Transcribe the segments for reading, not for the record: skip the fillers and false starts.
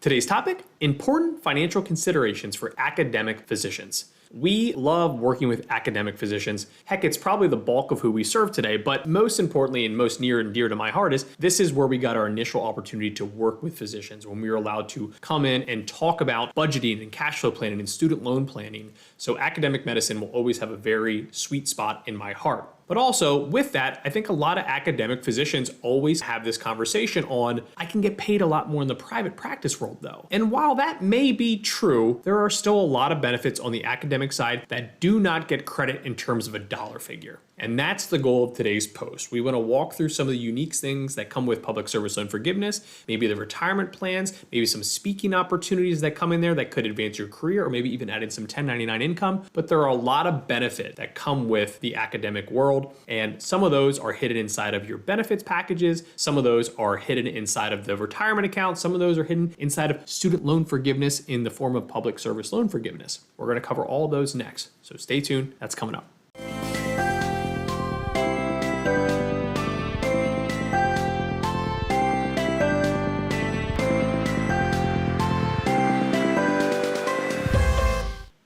Today's topic, important financial considerations for academic physicians. We love working with academic physicians. Heck, it's probably the bulk of who we serve today, but most importantly and most near and dear to my heart is this is where we got our initial opportunity to work with physicians, when we were allowed to come in and talk about budgeting and cash flow planning and student loan planning. So academic medicine will always have a very sweet spot in my heart. But also with that, I think a lot of academic physicians always have this conversation on, I can get paid a lot more in the private practice world though. And while that may be true, there are still a lot of benefits on the academic side that do not get credit in terms of a dollar figure. And that's the goal of today's post. We want to walk through some of the unique things that come with public service loan forgiveness, maybe the retirement plans, maybe some speaking opportunities that come in there that could advance your career, or maybe even add in some 1099 income. But there are a lot of benefit that come with the academic world. And some of those are hidden inside of your benefits packages. Some of those are hidden inside of the retirement account. Some of those are hidden inside of student loan forgiveness in the form of public service loan forgiveness. We're going to cover all of those next. So stay tuned. That's coming up.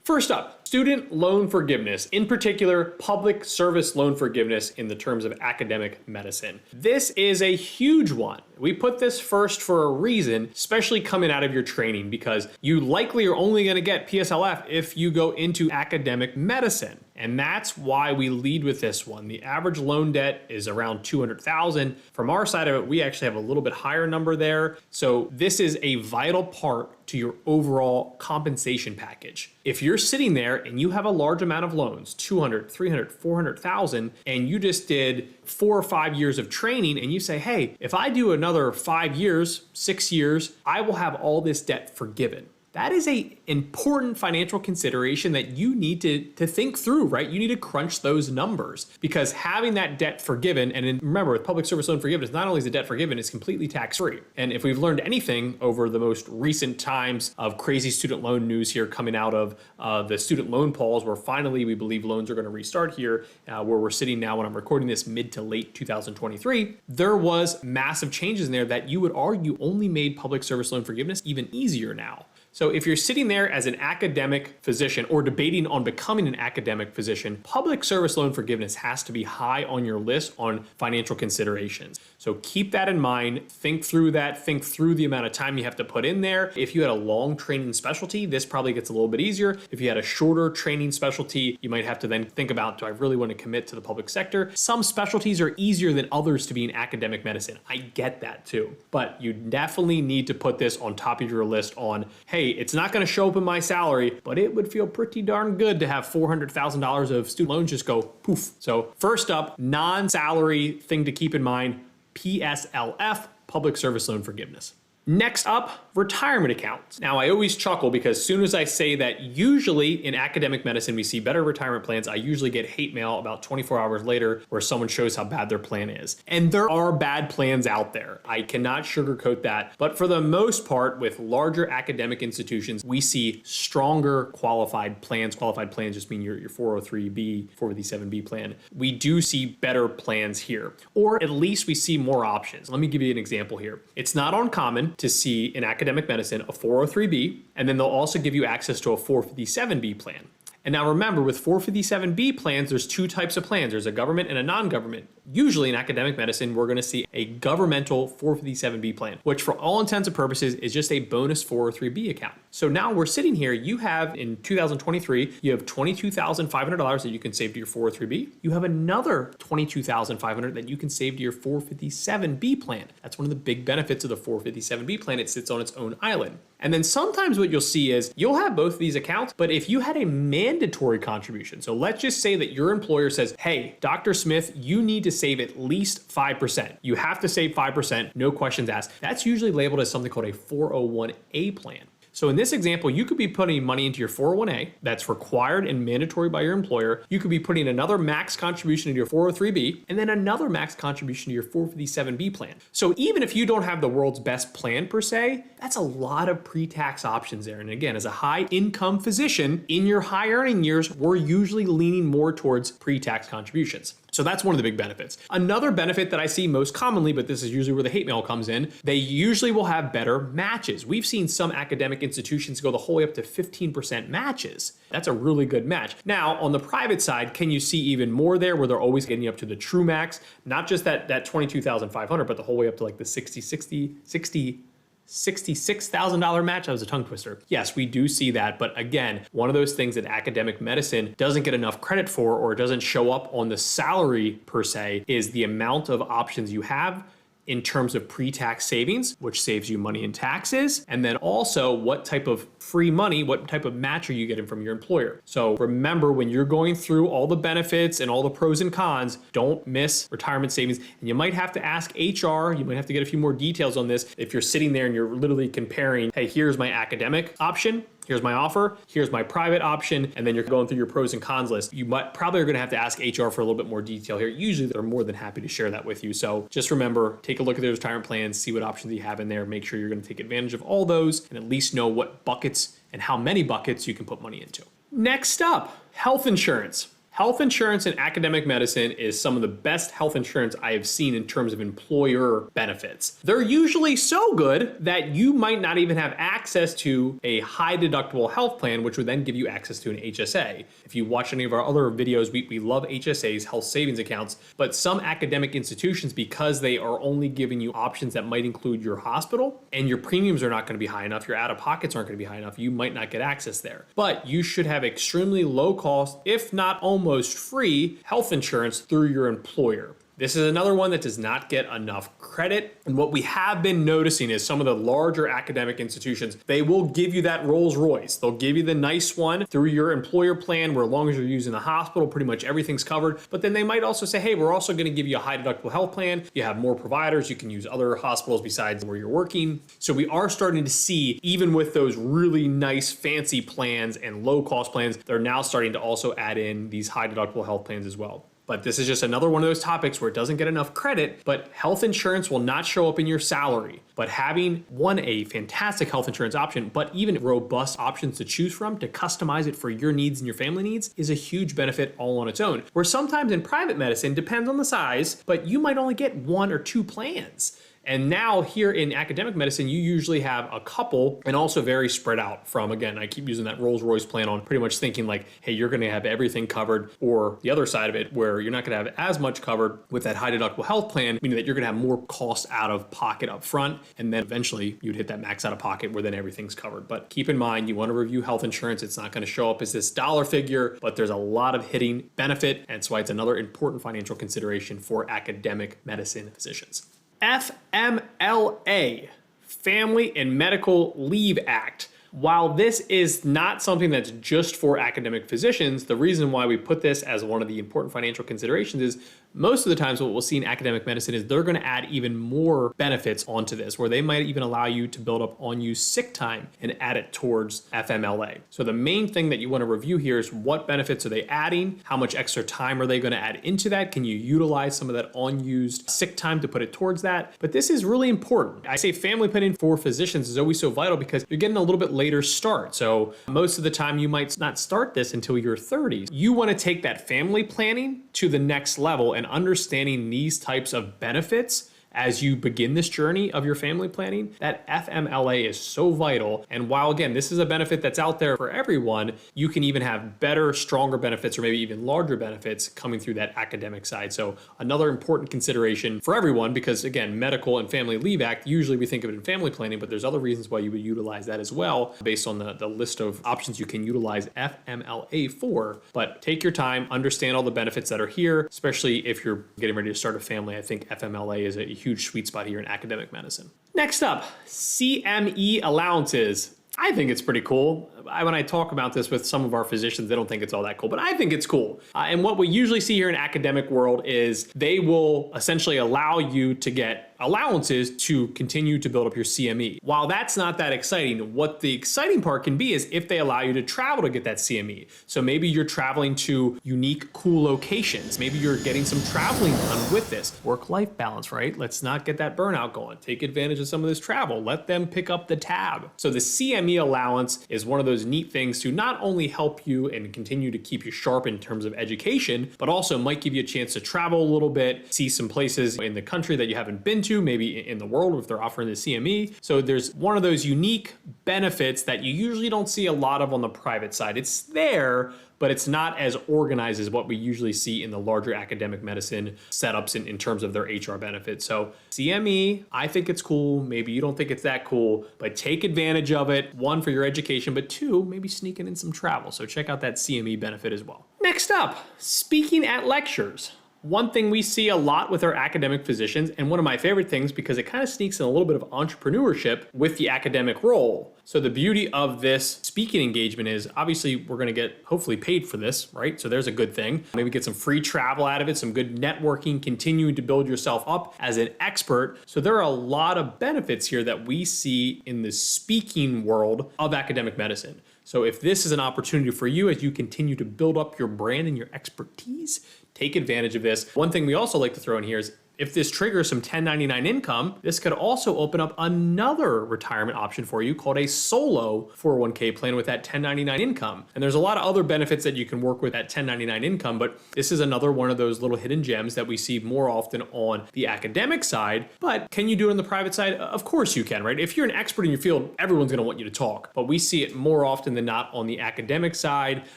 First up, student loan forgiveness, in particular, public service loan forgiveness in the terms of academic medicine. This is a huge one. We put this first for a reason, especially coming out of your training, because you likely are only going to get PSLF if you go into academic medicine. And that's why we lead with this one. The average loan debt is around $200,000. From our side of it, we actually have a little bit higher number there. So this is a vital part to your overall compensation package. If you're sitting there and you have a large amount of loans, 200, 300, 400,000, and you just did 4 or 5 years of training and you say, hey, if I do another 5 years, 6 years, I will have all this debt forgiven. That is an important financial consideration that you need to think through, right? You need to crunch those numbers, because having that debt forgiven, and remember, with public service loan forgiveness, not only is the debt forgiven, it's completely tax-free. And if we've learned anything over the most recent times of crazy student loan news here coming out of the student loan pause, where finally we believe loans are going to restart here, where we're sitting now when I'm recording this mid to late 2023, there was massive changes in there that you would argue only made public service loan forgiveness even easier now. So if you're sitting there as an academic physician or debating on becoming an academic physician, public service loan forgiveness has to be high on your list on financial considerations. So keep that in mind, think through that, think through the amount of time you have to put in there. If you had a long training specialty, this probably gets a little bit easier. If you had a shorter training specialty, you might have to then think about, do I really want to commit to the public sector? Some specialties are easier than others to be in academic medicine. I get that too, but you definitely need to put this on top of your list on, hey, it's not going to show up in my salary, but it would feel pretty darn good to have $400,000 of student loans just go poof. So first up, non-salary thing to keep in mind, PSLF, public service loan forgiveness. Next up, retirement accounts. Now, I always chuckle because as soon as I say that usually in academic medicine, we see better retirement plans, I usually get hate mail about 24 hours later where someone shows how bad their plan is. And there are bad plans out there. I cannot sugarcoat that. But for the most part, with larger academic institutions, we see stronger qualified plans. Qualified plans just mean your 403B, 457B plan. We do see better plans here, or at least we see more options. Let me give you an example here. It's not uncommon to see in academic medicine a 403B, and then they'll also give you access to a 457B plan. And now remember, with 457B plans, there's two types of plans. There's a government and a non-government. Usually in academic medicine, we're going to see a governmental 457B plan, which for all intents and purposes is just a bonus 403B account. So now we're sitting here, you have in 2023, you have $22,500 that you can save to your 403B. You have another $22,500 that you can save to your 457B plan. That's one of the big benefits of the 457B plan. It sits on its own island. And then sometimes what you'll see is you'll have both of these accounts, but if you had a mandatory contribution, so let's just say that your employer says, hey, Dr. Smith, you need to save at least 5%. You have to save 5%, no questions asked. That's usually labeled as something called a 401A plan. So in this example, you could be putting money into your 401A that's required and mandatory by your employer. You could be putting another max contribution into your 403B and then another max contribution to your 457B plan. So even if you don't have the world's best plan per se, that's a lot of pre-tax options there. And again, as a high income physician in your high earning years, we're usually leaning more towards pre-tax contributions. So that's one of the big benefits. Another benefit that I see most commonly, but this is usually where the hate mail comes in, they usually will have better matches. We've seen some academic institutions go the whole way up to 15% matches. That's a really good match. Now, on the private side, can you see even more there where they're always getting up to the true max? Not just that 22,500, but the whole way up to like the $66,000 match. That was a tongue twister. Yes, we do see that. But again, one of those things that academic medicine doesn't get enough credit for, or doesn't show up on the salary per se, is the amount of options you have in terms of pre-tax savings, which saves you money in taxes, and then also what type of free money, what type of match are you getting from your employer. So remember, when you're going through all the benefits and all the pros and cons, don't miss retirement savings. And you might have to ask HR, you might have to get a few more details on this. If you're sitting there and you're literally comparing, hey, here's my academic option, here's my offer, here's my private option, and then you're going through your pros and cons list, you probably are gonna have to ask HR for a little bit more detail here. Usually they're more than happy to share that with you. So just remember, take a look at those retirement plans, see what options you have in there, make sure you're gonna take advantage of all those, and at least know what buckets and how many buckets you can put money into. Next up, health insurance. Health insurance in academic medicine is some of the best health insurance I have seen in terms of employer benefits. They're usually so good that you might not even have access to a high deductible health plan, which would then give you access to an HSA. If you watch any of our other videos, we love HSAs, health savings accounts, but some academic institutions, because they are only giving you options that might include your hospital and your premiums are not going to be high enough, your out-of-pockets aren't going to be high enough, you might not get access there. But you should have extremely low cost, if not almost free, health insurance through your employer. This is another one that does not get enough credit. And what we have been noticing is some of the larger academic institutions, they will give you that Rolls Royce. They'll give you the nice one through your employer plan, where as long as you're using the hospital, pretty much everything's covered. But then they might also say, hey, we're also going to give you a high deductible health plan. You have more providers. You can use other hospitals besides where you're working. So we are starting to see, even with those really nice fancy plans and low cost plans, they're now starting to also add in these high deductible health plans as well. But this is just another one of those topics where it doesn't get enough credit, but health insurance will not show up in your salary. But having a fantastic health insurance option, but even robust options to choose from to customize it for your needs and your family needs is a huge benefit all on its own. Where sometimes in private medicine, depends on the size, but you might only get 1 or 2 plans. And now here in academic medicine, you usually have a couple, and also very spread out from, again, I keep using that Rolls Royce plan on pretty much thinking like, hey, you're going to have everything covered, or the other side of it where you're not going to have as much covered with that high deductible health plan, meaning that you're going to have more cost out of pocket up front. And then eventually you'd hit that max out of pocket where then everything's covered. But keep in mind, you want to review health insurance. It's not going to show up as this dollar figure, but there's a lot of hitting benefit. And that's why it's another important financial consideration for academic medicine physicians. FMLA, Family and Medical Leave Act. While this is not something that's just for academic physicians, the reason why we put this as one of the important financial considerations is most of the times what we'll see in academic medicine is they're going to add even more benefits onto this, where they might even allow you to build up unused sick time and add it towards FMLA. So the main thing that you want to review here is what benefits are they adding? How much extra time are they going to add into that? Can you utilize some of that unused sick time to put it towards that? But this is really important. I say family planning for physicians is always so vital because you're getting a little bit later start. So most of the time you might not start this until your 30s. You want to take that family planning to the next level and understanding these types of benefits as you begin this journey of your family planning. That FMLA is so vital. And while again, this is a benefit that's out there for everyone, you can even have better, stronger benefits, or maybe even larger benefits coming through that academic side. So another important consideration for everyone, because again, Medical and Family Leave Act, usually we think of it in family planning, but there's other reasons why you would utilize that as well, based on the list of options you can utilize FMLA for. But take your time, understand all the benefits that are here, especially if you're getting ready to start a family. I think FMLA is a huge sweet spot here in academic medicine. Next up, CME allowances. I think it's pretty cool. When I talk about this with some of our physicians, they don't think it's all that cool, but I think it's cool. And what we usually see here in academic world is they will essentially allow you to get allowances to continue to build up your CME. While that's not that exciting, what the exciting part can be is if they allow you to travel to get that CME. So maybe you're traveling to unique, cool locations. Maybe you're getting some traveling done with this. Work-life balance, right? Let's not get that burnout going. Take advantage of some of this travel. Let them pick up the tab. So the CME allowance is one of those neat things to not only help you and continue to keep you sharp in terms of education, but also might give you a chance to travel a little bit, see some places in the country that you haven't been to, maybe in the world if they're offering the CME. So there's one of those unique benefits that you usually don't see a lot of on the private side. It's there, but it's not as organized as what we usually see in the larger academic medicine setups in terms of their HR benefits. So CME, I think it's cool. Maybe you don't think it's that cool, but take advantage of it. One, for your education, but two, maybe sneaking in some travel. So check out that CME benefit as well. Next up, speaking at lectures. One thing we see a lot with our academic physicians, and one of my favorite things because it kind of sneaks in a little bit of entrepreneurship with the academic role. So the beauty of this speaking engagement is obviously we're going to get hopefully paid for this, right? So there's a good thing. Maybe get some free travel out of it, some good networking, continuing to build yourself up as an expert. So there are a lot of benefits here that we see in the speaking world of academic medicine. So if this is an opportunity for you as you continue to build up your brand and your expertise, take advantage of this. One thing we also like to throw in here is if this triggers some 1099 income, this could also open up another retirement option for you called a solo 401k plan with that 1099 income. And there's a lot of other benefits that you can work with that 1099 income, but this is another one of those little hidden gems that we see more often on the academic side. But can you do it on the private side? Of course you can, right? If you're an expert in your field, everyone's gonna want you to talk, but we see it more often than not on the academic side,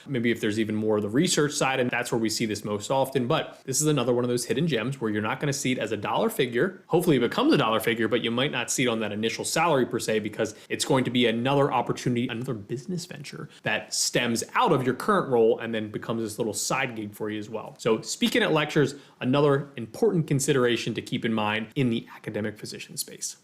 maybe if there's even more of the research side, and that's where we see this most often. But this is another one of those hidden gems where you're not gonna see it as a dollar figure. Hopefully it becomes a dollar figure, but you might not see it on that initial salary per se, because it's going to be another opportunity, another business venture that stems out of your current role and then becomes this little side gig for you as well. So speaking at lectures, another important consideration to keep in mind in the academic physician space.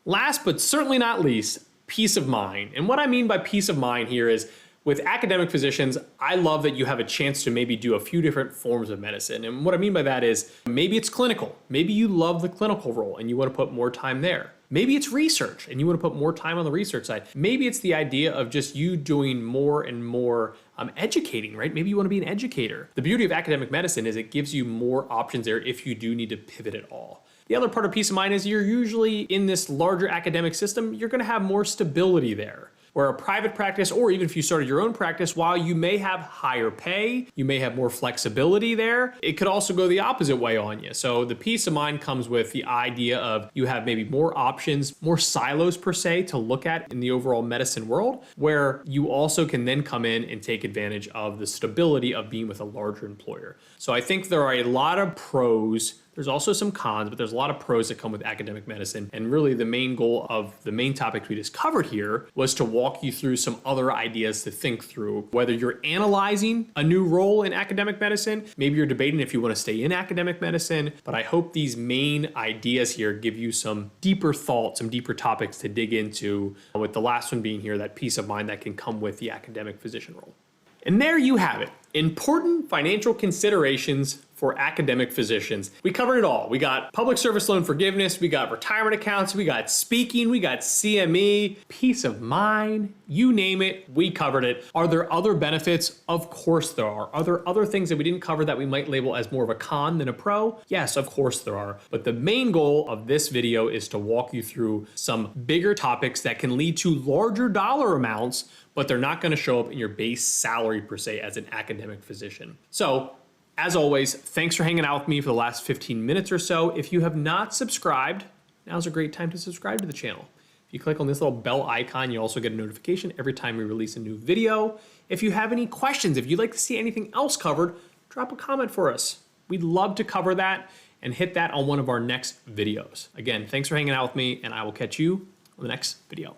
Last, but certainly not least, peace of mind. And what I mean by peace of mind here is with academic physicians, I love that you have a chance to maybe do a few different forms of medicine. And what I mean by that is maybe it's clinical. Maybe you love the clinical role and you want to put more time there. Maybe it's research and you want to put more time on the research side. Maybe it's the idea of just you doing more and more educating, right? Maybe you want to be an educator. The beauty of academic medicine is it gives you more options there if you do need to pivot at all. The other part of peace of mind is you're usually in this larger academic system, you're going to have more stability there. Where a private practice, or even if you started your own practice, while you may have higher pay, you may have more flexibility there, it could also go the opposite way on you. So the peace of mind comes with the idea of you have maybe more options, more silos per se to look at in the overall medicine world, where you also can then come in and take advantage of the stability of being with a larger employer. So I think there are a lot of pros. There's also some cons, but there's a lot of pros that come with academic medicine. And really the main goal of the main topics we just covered here was to walk you through some other ideas to think through. Whether you're analyzing a new role in academic medicine, maybe you're debating if you want to stay in academic medicine, but I hope these main ideas here give you some deeper thought, some deeper topics to dig into, with the last one being here, that peace of mind that can come with the academic physician role. And there you have it. Important financial considerations for academic physicians. We covered it all. We got public service loan forgiveness, we got retirement accounts, we got speaking, we got CME, peace of mind, you name it, we covered it. Are there other benefits? Of course there are. Are there other things that we didn't cover that we might label as more of a con than a pro? Yes, of course there are. But the main goal of this video is to walk you through some bigger topics that can lead to larger dollar amounts, but they're not going to show up in your base salary per se as an academic physician. So, as always, thanks for hanging out with me for the last 15 minutes or so. If you have not subscribed, now's a great time to subscribe to the channel. If you click on this little bell icon, you also get a notification every time we release a new video. If you have any questions, if you'd like to see anything else covered, drop a comment for us. We'd love to cover that and hit that on one of our next videos. Again, thanks for hanging out with me, and I will catch you on the next video.